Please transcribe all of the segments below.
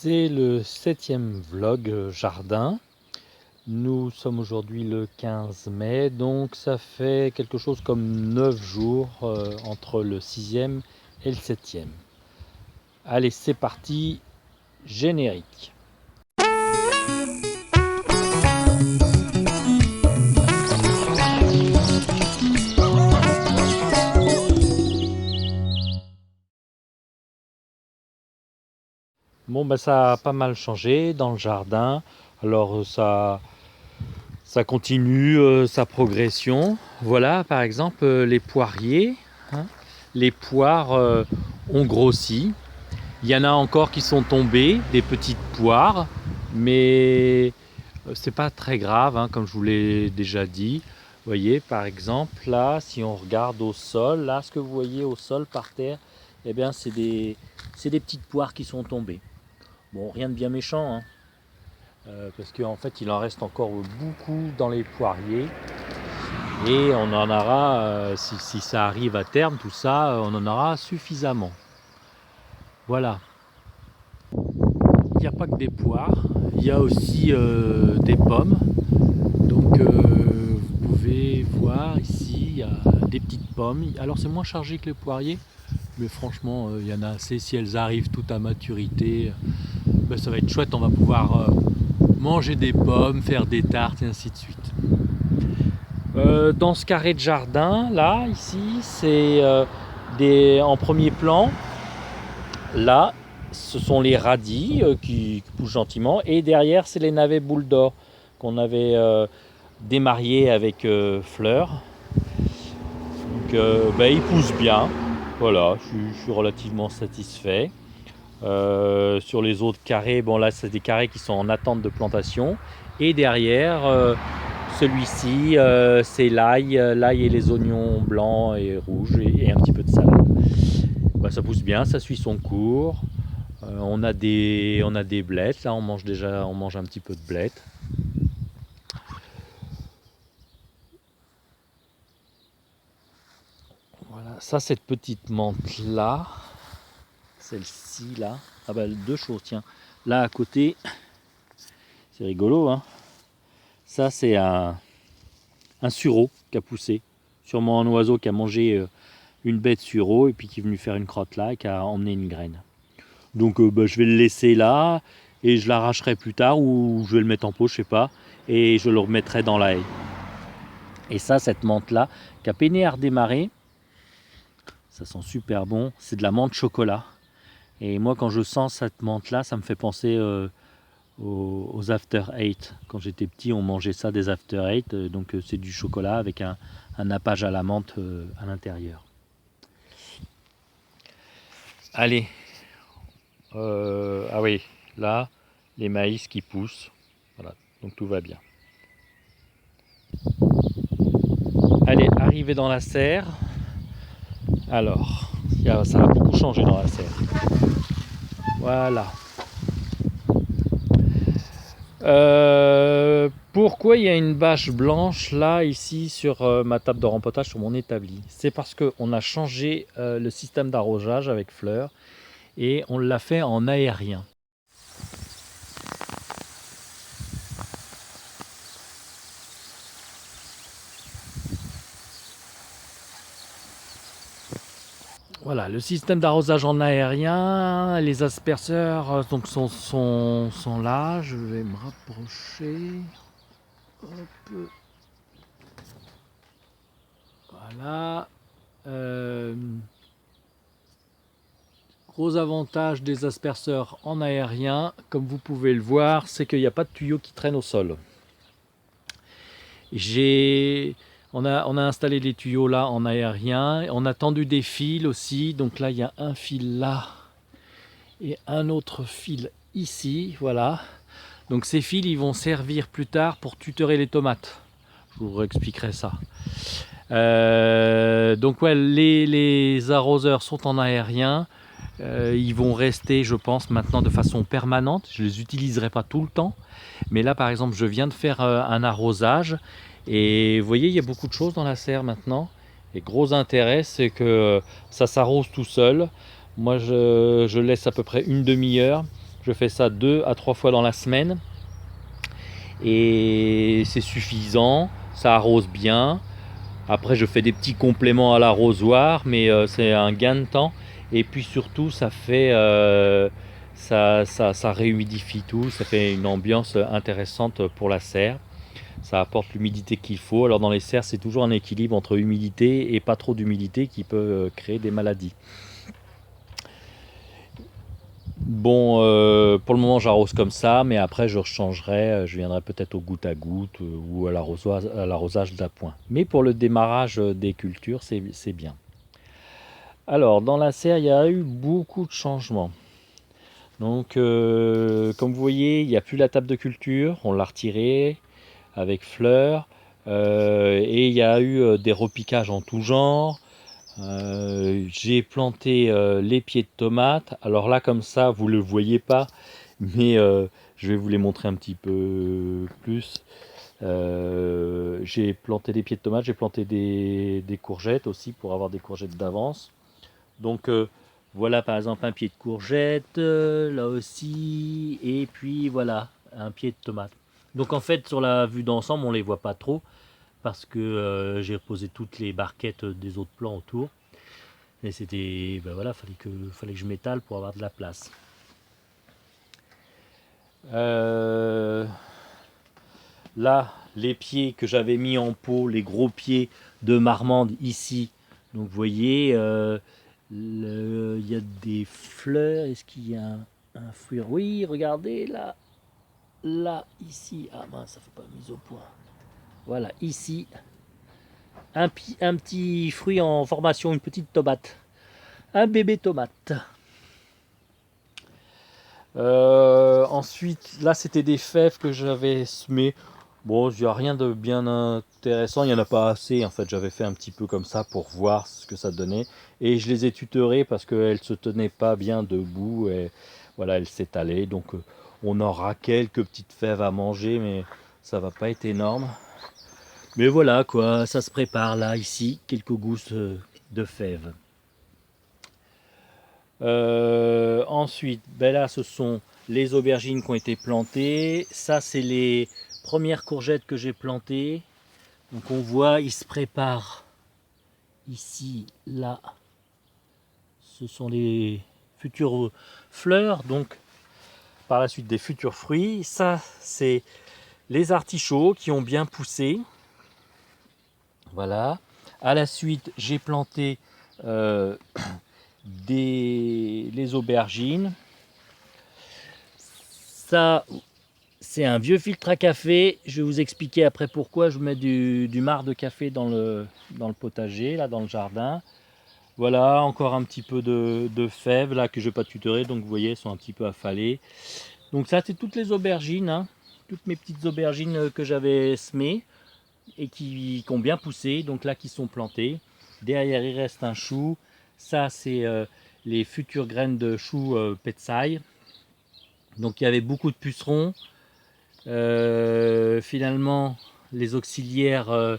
C'est le 7e vlog jardin. Nous sommes aujourd'hui le 15 mai, donc ça fait quelque chose comme 9 jours entre le 6e et le 7e. Allez, c'est parti, générique. Bon, bah, ça a pas mal changé dans le jardin. Alors ça continue sa progression. Voilà, par exemple, les poiriers, hein. Les poires ont grossi. Il y en a encore qui sont tombées, des petites poires, mais c'est pas très grave, hein, comme je vous l'ai déjà dit. Vous voyez, par exemple, là, si on regarde au sol, là, ce que vous voyez au sol par terre, eh bien, c'est des petites poires qui sont tombées. Bon, rien de bien méchant, hein, parce qu'en fait, il en reste encore beaucoup dans les poiriers. Et on en aura, si ça arrive à terme, tout ça, on en aura suffisamment. Voilà. Il n'y a pas que des poires, il y a aussi des pommes. Donc vous pouvez voir ici, il y a des petites pommes. Alors c'est moins chargé que les poiriers, mais franchement, il y en a assez. Si elles arrivent toutes à maturité, ben, ça va être chouette, on va pouvoir manger des pommes, faire des tartes et ainsi de suite. Dans ce carré de jardin, là, ici, c'est en premier plan. Là, ce sont les radis qui poussent gentiment. Et derrière, c'est les navets boules d'or qu'on avait démariés avec fleurs. Donc, ils poussent bien. Voilà, je suis relativement satisfait. Sur les autres carrés, bon là, c'est des carrés qui sont en attente de plantation. Et derrière, celui-ci, c'est l'ail et les oignons blancs et rouges et un petit peu de salade. Bah, ça pousse bien, ça suit son cours. On a des blettes, là on mange un petit peu de blettes. Voilà, ça, cette petite menthe là, celle-ci là, ah bah deux choses, tiens. Là à côté, c'est rigolo, hein. Ça c'est un sureau qui a poussé. Sûrement un oiseau qui a mangé une baie de sureau et puis qui est venu faire une crotte là et qui a emmené une graine. Donc je vais le laisser là et je l'arracherai plus tard ou je vais le mettre en pot, je sais pas, et je le remettrai dans la haie. Et ça, cette menthe là, qui a peiné à redémarrer, ça sent super bon, c'est de la menthe chocolat. Et moi quand je sens cette menthe là, ça me fait penser aux After Eight. Quand j'étais petit, on mangeait ça des After Eight, donc c'est du chocolat avec un nappage à la menthe à l'intérieur. Allez, ah oui, là, les maïs qui poussent, voilà, donc tout va bien. Allez, arrivé dans la serre. Alors, ça a beaucoup changé dans la serre. Voilà. Pourquoi il y a une bâche blanche là, ici, sur ma table de rempotage, sur mon établi? C'est parce qu'on a changé le système d'arrosage avec fleurs et on l'a fait en aérien. Voilà, le système d'arrosage en aérien, les asperceurs donc sont là. Je vais me rapprocher. Hop. Voilà. Gros avantage des asperceurs en aérien, comme vous pouvez le voir, c'est qu'il n'y a pas de tuyau qui traîne au sol. On a installé des tuyaux là en aérien, on a tendu des fils aussi, donc là il y a un fil là et un autre fil ici, voilà. Donc ces fils ils vont servir plus tard pour tutorer les tomates, je vous réexpliquerai ça. Donc ouais, les arroseurs sont en aérien, ils vont rester je pense maintenant de façon permanente, je les utiliserai pas tout le temps, mais là par exemple je viens de faire un arrosage. Et vous voyez, il y a beaucoup de choses dans la serre maintenant. Et gros intérêt, c'est que ça s'arrose tout seul. Moi, je laisse à peu près une demi-heure. Je fais ça 2 à 3 fois dans la semaine. Et c'est suffisant, ça arrose bien. Après, je fais des petits compléments à l'arrosoir, mais c'est un gain de temps. Et puis surtout, ça fait, ça réhumidifie tout, ça fait une ambiance intéressante pour la serre. Ça apporte l'humidité qu'il faut. Alors dans les serres, c'est toujours un équilibre entre humidité et pas trop d'humidité qui peut créer des maladies. Bon, pour le moment j'arrose comme ça, mais après je changerai, je viendrai peut-être au goutte à goutte ou à l'arrosage d'appoint. Mais pour le démarrage des cultures, c'est bien. Alors, dans la serre, il y a eu beaucoup de changements. Donc, comme vous voyez, il n'y a plus la table de culture, on l'a retirée avec fleurs. Et il y a eu des repiquages en tout genre. J'ai planté les pieds de tomates. Alors là, comme ça, vous ne le voyez pas, mais je vais vous les montrer un petit peu plus. J'ai planté des pieds de tomates, j'ai planté des courgettes aussi pour avoir des courgettes d'avance. Donc voilà par exemple un pied de courgette, là aussi, et puis voilà, un pied de tomate. Donc en fait sur la vue d'ensemble on les voit pas trop parce que j'ai posé toutes les barquettes des autres plants autour. Et c'était, ben voilà, fallait que je m'étale pour avoir de la place. Là, les pieds que j'avais mis en pot, les gros pieds de marmande ici. Donc vous voyez, il y a des fleurs. Est-ce qu'il y a un fruit? Oui, regardez là, là, ici. Ah mince, ça fait pas mise au point. Voilà, ici, un petit fruit en formation, une petite tomate, un bébé tomate. Ensuite, là, c'était des fèves que j'avais semées. Bon, il n'y a rien de bien intéressant, il n'y en a pas assez. En fait, j'avais fait un petit peu comme ça pour voir ce que ça donnait. Et je les ai tutorées parce qu'elles ne se tenaient pas bien debout. Et voilà, elles s'étalaient. Donc, on aura quelques petites fèves à manger, mais ça va pas être énorme. Mais voilà, quoi, ça se prépare là, ici, quelques gousses de fèves. Ensuite, ben là, ce sont les aubergines qui ont été plantées. Ça, c'est les premières courgettes que j'ai plantées. Donc on voit, ils se préparent ici, là. Ce sont les futures fleurs, donc par la suite des futurs fruits. Ça, c'est les artichauts qui ont bien poussé. Voilà. À la suite, j'ai planté les aubergines. Ça, c'est un vieux filtre à café. Je vais vous expliquer après pourquoi je mets du marc de café dans le potager, là dans le jardin. Voilà, encore un petit peu de fèves là que je ne vais pas tutorer, donc vous voyez, elles sont un petit peu affalées. Donc ça, c'est toutes les aubergines, hein, toutes mes petites aubergines que j'avais semées et qui ont bien poussé, donc là qui sont plantées. Derrière, il reste un chou. Ça, c'est les futures graines de chou Petsai. Donc il y avait beaucoup de pucerons. Finalement, les auxiliaires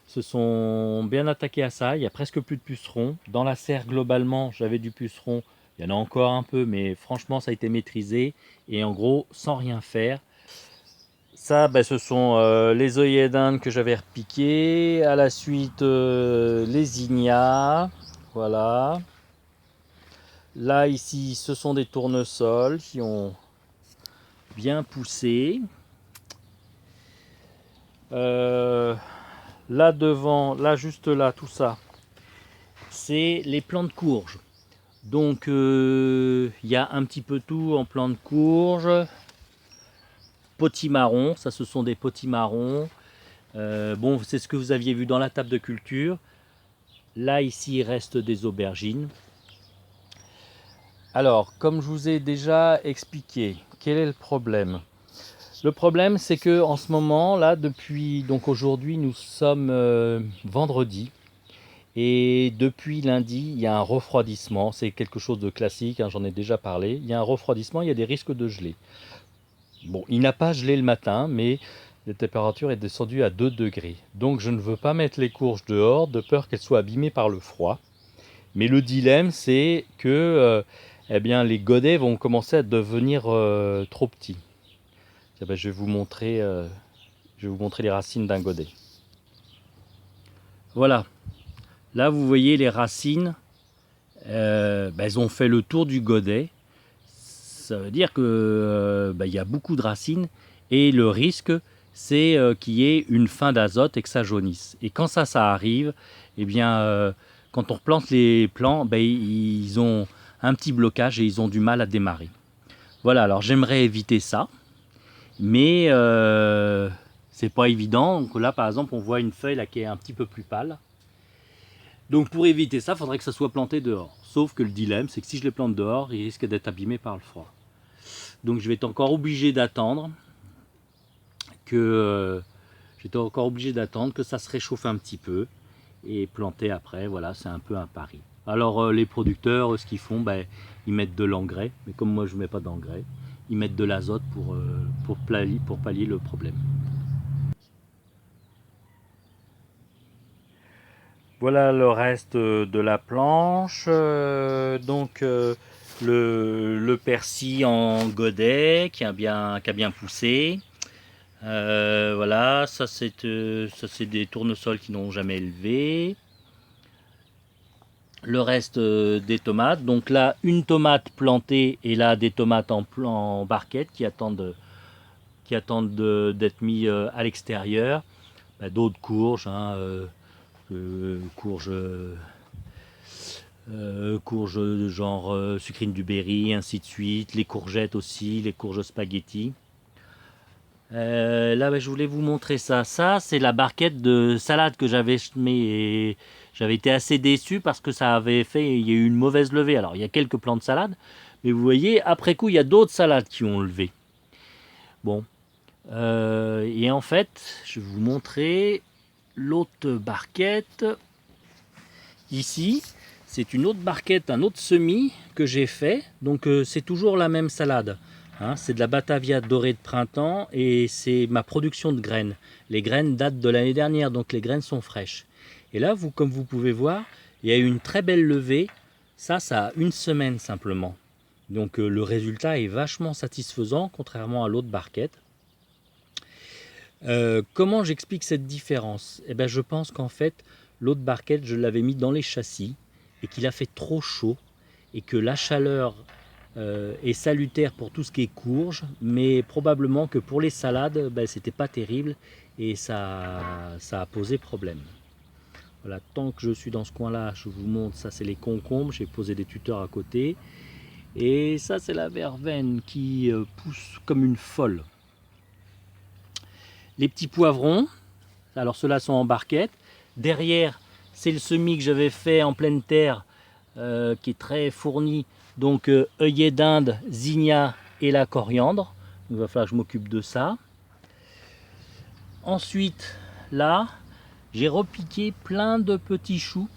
se sont bien attaqués à ça. Il n'y a presque plus de pucerons. Dans la serre, globalement, j'avais du puceron. Il y en a encore un peu, mais franchement, ça a été maîtrisé. Et en gros, sans rien faire. Ça, ben, ce sont les œillets d'Inde que j'avais repiqués. À la suite, les zinnias. Voilà. Là, ici, ce sont des tournesols qui ont bien poussé. Là devant, là juste là, tout ça, c'est les plants de courge. Donc il y a un petit peu tout en plants de courge. Potimarron, ça ce sont des potimarrons. Bon, c'est ce que vous aviez vu dans la table de culture. Là ici il reste des aubergines. Alors, comme je vous ai déjà expliqué, quel est le problème? Le problème, c'est que en ce moment, là, depuis, donc aujourd'hui, nous sommes vendredi, et depuis lundi, il y a un refroidissement. C'est quelque chose de classique, hein, j'en ai déjà parlé. Il y a un refroidissement, il y a des risques de geler. Bon, il n'a pas gelé le matin, mais la température est descendue à 2 degrés. Donc, je ne veux pas mettre les courges dehors, de peur qu'elles soient abîmées par le froid. Mais le dilemme, c'est que eh bien les godets vont commencer à devenir trop petits. Eh ben, je vais vous montrer les racines d'un godet. Voilà, là vous voyez les racines, elles ont fait le tour du godet. Ça veut dire que il y a beaucoup de racines et le risque c'est qu'il y ait une fin d'azote et que ça jaunisse. Et quand ça arrive, eh bien quand on replante les plants, ils ont un petit blocage et ils ont du mal à démarrer. Voilà, alors j'aimerais éviter ça, mais c'est pas évident. Donc là par exemple on voit une feuille là qui est un petit peu plus pâle. Donc pour éviter ça, il faudrait que ça soit planté dehors. Sauf que le dilemme, c'est que si je les plante dehors, ils risquent d'être abîmés par le froid. Donc je vais être encore obligé d'attendre que ça se réchauffe un petit peu et planter après. Voilà, c'est un peu un pari. Alors les producteurs, ce qu'ils font, ils mettent de l'engrais. Mais comme moi je ne mets pas d'engrais, ils mettent de l'azote pour pallier le problème. Voilà le reste de la planche. Le persil en godet qui a bien poussé. Voilà, ça c'est des tournesols qui n'ont jamais élevé. Le reste des tomates. Donc là, une tomate plantée et là des tomates en barquette qui attendent d'être mis à l'extérieur. D'autres courges, courges genre sucrine du Berry, ainsi de suite. Les courgettes aussi, les courges spaghetti. Là, je voulais vous montrer ça. Ça, c'est la barquette de salade que j'avais semée et j'avais été assez déçu parce que il y a eu une mauvaise levée. Alors, il y a quelques plants de salade, mais vous voyez, après coup, il y a d'autres salades qui ont levé. Bon. Et en fait, je vais vous montrer l'autre barquette. Ici, c'est une autre barquette, un autre semis que j'ai fait. Donc, c'est toujours la même salade. C'est de la Batavia dorée de printemps et c'est ma production de graines. Les graines datent de l'année dernière, donc les graines sont fraîches. Et là, comme vous pouvez voir, il y a eu une très belle levée. Ça a une semaine simplement. Donc le résultat est vachement satisfaisant, contrairement à l'autre barquette. Comment j'explique cette différence? Je pense qu'en fait, l'autre barquette, je l'avais mis dans les châssis et qu'il a fait trop chaud et que la chaleur est salutaire pour tout ce qui est courge, mais probablement que pour les salades, c'était pas terrible et ça a posé problème. Voilà, tant que je suis dans ce coin-là, je vous montre, ça c'est les concombres, j'ai posé des tuteurs à côté. Et ça c'est la verveine qui pousse comme une folle. Les petits poivrons, alors ceux-là sont en barquette. Derrière, c'est le semis que j'avais fait en pleine terre, qui est très fourni. Donc œillet d'Inde, zinnia et la coriandre. Il va falloir que je m'occupe de ça. Ensuite, là, j'ai repiqué plein de petits choux.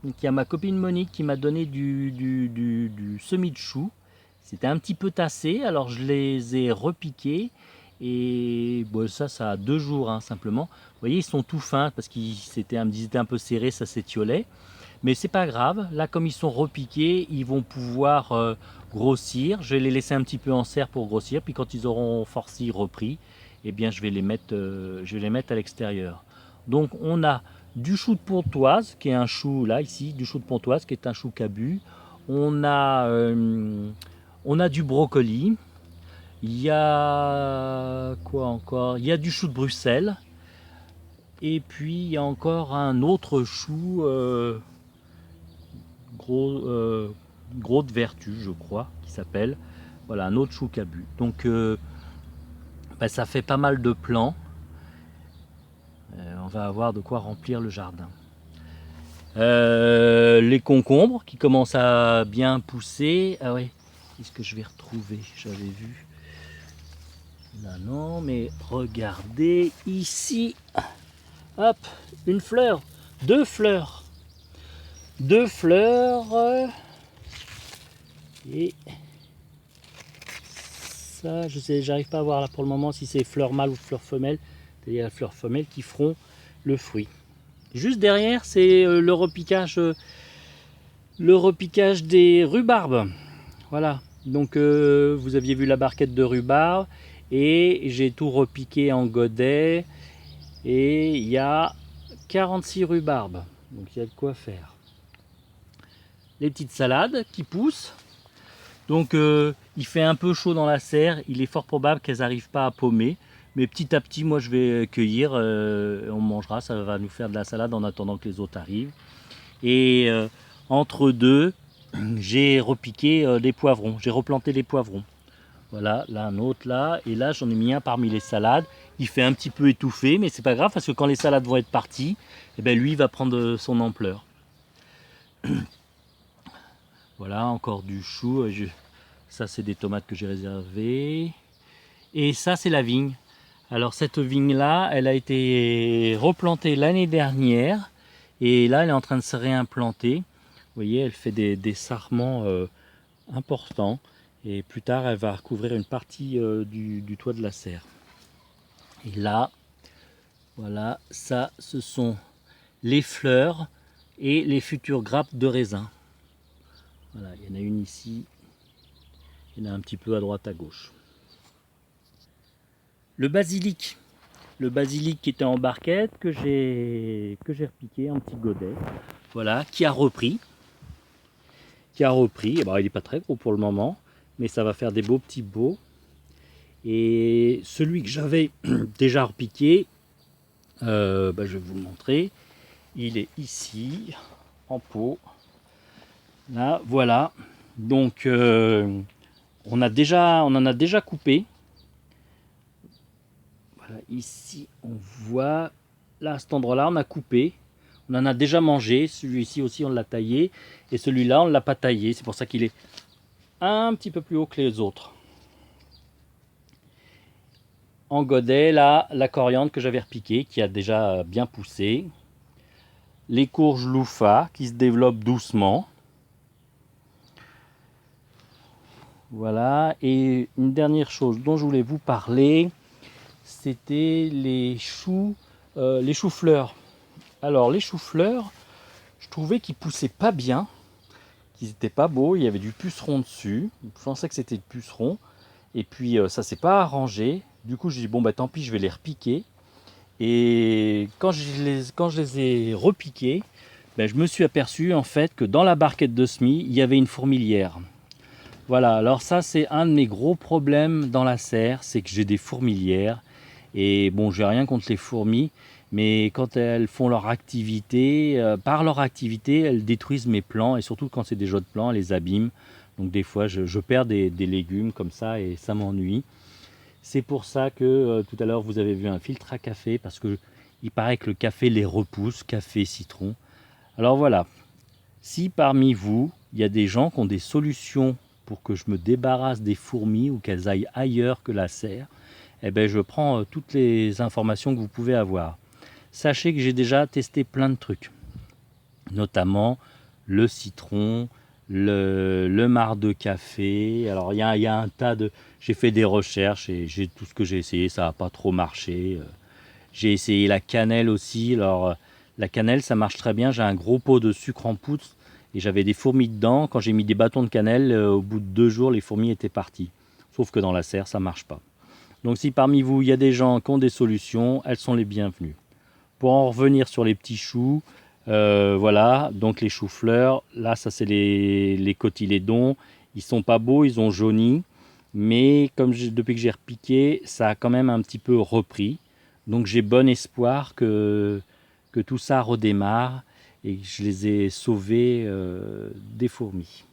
Donc il y a ma copine Monique qui m'a donné du semis de choux. C'était un petit peu tassé, alors je les ai repiqués. Et bon, ça a 2 jours simplement. Vous voyez, ils sont tout fins parce qu'ils étaient un peu serrés, ça s'étiolait. Mais c'est pas grave, là comme ils sont repiqués, ils vont pouvoir grossir. Je vais les laisser un petit peu en serre pour grossir, puis quand ils auront forci repris, eh bien je vais les mettre à l'extérieur. Donc on a du chou de Pontoise, qui est un chou là ici, du chou de Pontoise qui est un chou cabu. On a du brocoli. Il y a quoi encore? Il y a du chou de Bruxelles. Et puis il y a encore un autre chou gros de vertu, je crois, qui s'appelle. Voilà, un autre chou cabu. Donc ça fait pas mal de plants. On va avoir de quoi remplir le jardin. Les concombres qui commencent à bien pousser. Ah ouais, qu'est-ce que je vais retrouver? J'avais vu. Là non, mais regardez ici. Hop, une fleur, 2 fleurs. 2 fleurs. Et ça, je sais, j'arrive pas à voir là pour le moment si c'est fleur mâle ou fleur femelle. C'est-à-dire la fleur femelle qui feront le fruit. Juste derrière, c'est le repiquage des rhubarbes. Voilà, donc vous aviez vu la barquette de rhubarbe et j'ai tout repiqué en godet et il y a 46 rhubarbes, donc il y a de quoi faire. Les petites salades qui poussent, donc il fait un peu chaud dans la serre, il est fort probable qu'elles n'arrivent pas à paumer, mais petit à petit moi je vais cueillir, on mangera, ça va nous faire de la salade en attendant que les autres arrivent. Et entre deux, j'ai repiqué des poivrons, j'ai replanté des poivrons. Voilà, là un autre là, et là j'en ai mis un parmi les salades. Il fait un petit peu étouffé, mais c'est pas grave parce que quand les salades vont être parties, eh ben, lui il va prendre son ampleur. Voilà, encore du chou. Ça c'est des tomates que j'ai réservées. Et ça c'est la vigne. Alors cette vigne là, elle a été replantée l'année dernière. Et là elle est en train de se réimplanter. Vous voyez, elle fait des sarments importants. Et plus tard, elle va recouvrir une partie du toit de la serre. Et là, voilà, ça, ce sont les fleurs et les futures grappes de raisin. Voilà, il y en a une ici, il y en a un petit peu à droite, à gauche. Le basilic qui était en barquette, que j'ai repiqué en petit godet, voilà, qui a repris. Et ben, il n'est pas très gros pour le moment, mais ça va faire des beaux petits pots. Et celui que j'avais déjà repiqué, je vais vous le montrer. Il est ici, en pot. Là, voilà. Donc, on en a déjà coupé. Voilà, ici, on voit. Là, à cet endroit-là, on a coupé. On en a déjà mangé. Celui-ci aussi, on l'a taillé. Et celui-là, on ne l'a pas taillé. C'est pour ça qu'il est un petit peu plus haut que les autres. En godet, là, la coriandre que j'avais repiquée, qui a déjà bien poussé. Les courges louffa qui se développent doucement. Voilà, et une dernière chose dont je voulais vous parler, c'était les choux-fleurs. Alors les choux-fleurs, je trouvais qu'ils poussaient pas bien, qu'ils n'étaient pas beaux, il y avait du puceron dessus, je pensais que c'était le puceron, et puis ça s'est pas arrangé, du coup j'ai dit bon bah tant pis, je vais les repiquer, et quand je les ai repiqués, ben, je me suis aperçu en fait que dans la barquette de semis, il y avait une fourmilière. Voilà, alors ça c'est un de mes gros problèmes dans la serre, c'est que j'ai des fourmilières. Et bon, j'ai rien contre les fourmis, mais quand elles font leur activité, par leur activité, elles détruisent mes plants, et surtout quand c'est des jeux de plants, elles les abîment. Donc des fois, je perds des légumes comme ça, et ça m'ennuie. C'est pour ça que tout à l'heure, vous avez vu un filtre à café, parce que il paraît que le café les repousse, café, citron. Alors voilà, si parmi vous, il y a des gens qui ont des solutions pour que je me débarrasse des fourmis ou qu'elles aillent ailleurs que la serre, eh ben, je prends toutes les informations que vous pouvez avoir. Sachez que j'ai déjà testé plein de trucs, notamment le citron, le marc de café. Alors il y a un tas de... J'ai fait des recherches et j'ai tout ce que j'ai essayé, ça n'a pas trop marché. J'ai essayé la cannelle aussi. Alors la cannelle, ça marche très bien. J'ai un gros pot de sucre en poudre et j'avais des fourmis dedans. Quand j'ai mis des bâtons de cannelle, au bout de 2 jours, les fourmis étaient parties. Sauf que dans la serre, ça ne marche pas. Donc si parmi vous, il y a des gens qui ont des solutions, elles sont les bienvenues. Pour en revenir sur les petits choux, voilà, donc les choux-fleurs, là ça c'est les cotylédons, ils sont pas beaux, ils ont jauni, mais comme depuis que j'ai repiqué, ça a quand même un petit peu repris. Donc j'ai bon espoir que tout ça redémarre et que je les ai sauvés des fourmis.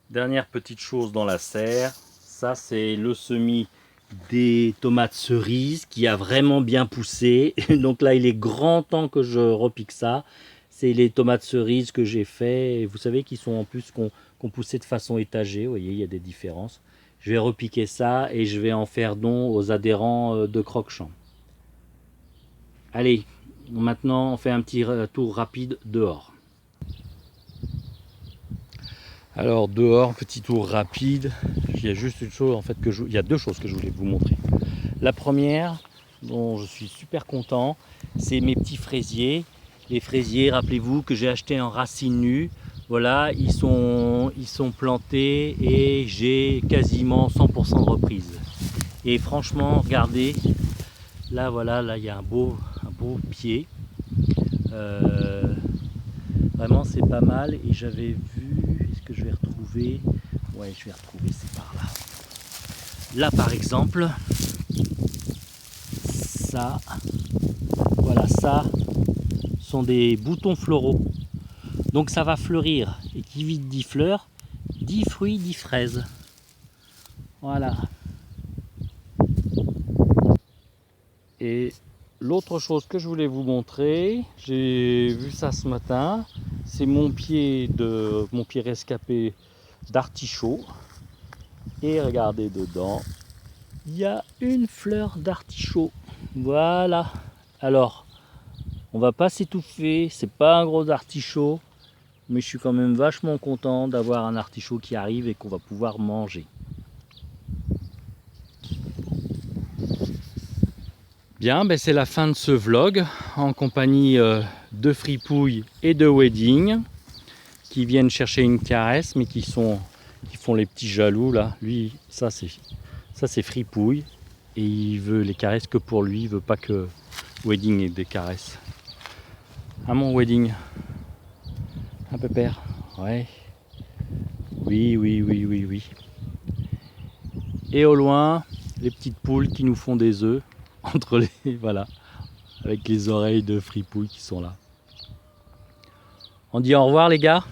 Dernière petite chose dans la serre, ça c'est le semis des tomates cerises qui a vraiment bien poussé. Donc là il est grand temps que je repique ça. C'est les tomates cerises que j'ai fait. Et vous savez qu'ils sont en plus qu'on poussé de façon étagée. Vous voyez, il y a des différences. Je vais repiquer ça et je vais en faire don aux adhérents de Croque-Champ. Allez, maintenant on fait un petit tour rapide dehors. Alors dehors, petit tour rapide. Il y a juste une chose en fait il y a deux choses que je voulais vous montrer. La première, dont je suis super content, c'est mes petits fraisiers. Les fraisiers, rappelez-vous que j'ai acheté en racines nues. Voilà, ils sont plantés et j'ai quasiment 100% de reprise. Et franchement, regardez, là voilà, là il y a un beau pied. Vraiment c'est pas mal. Et j'avais vu, est-ce que je vais retrouver? Ouais, je vais retrouver, c'est par là. Là par exemple, ça, voilà, ça sont des boutons floraux. Donc ça va fleurir. Et qui vite dit fleurs, dit fruits, dit fraises. Voilà. Et l'autre chose que je voulais vous montrer, j'ai vu ça ce matin, c'est mon pied rescapé d'artichaut. Et regardez dedans, il y a une fleur d'artichaut. Voilà. Alors, on va pas s'étouffer, c'est pas un gros artichaut, mais je suis quand même vachement content d'avoir un artichaut qui arrive et qu'on va pouvoir manger. Bien, ben c'est la fin de ce vlog en compagnie de Fripouille et de Wedding qui viennent chercher une caresse mais qui font les petits jaloux là. Lui, ça c'est Fripouille et il veut les caresses que pour lui, il veut pas que Wedding ait des caresses. Ah mon Wedding, un pépère, ouais. Oui. Et au loin, les petites poules qui nous font des œufs entre les voilà, avec les oreilles de Fripouille qui sont là. On dit au revoir les gars.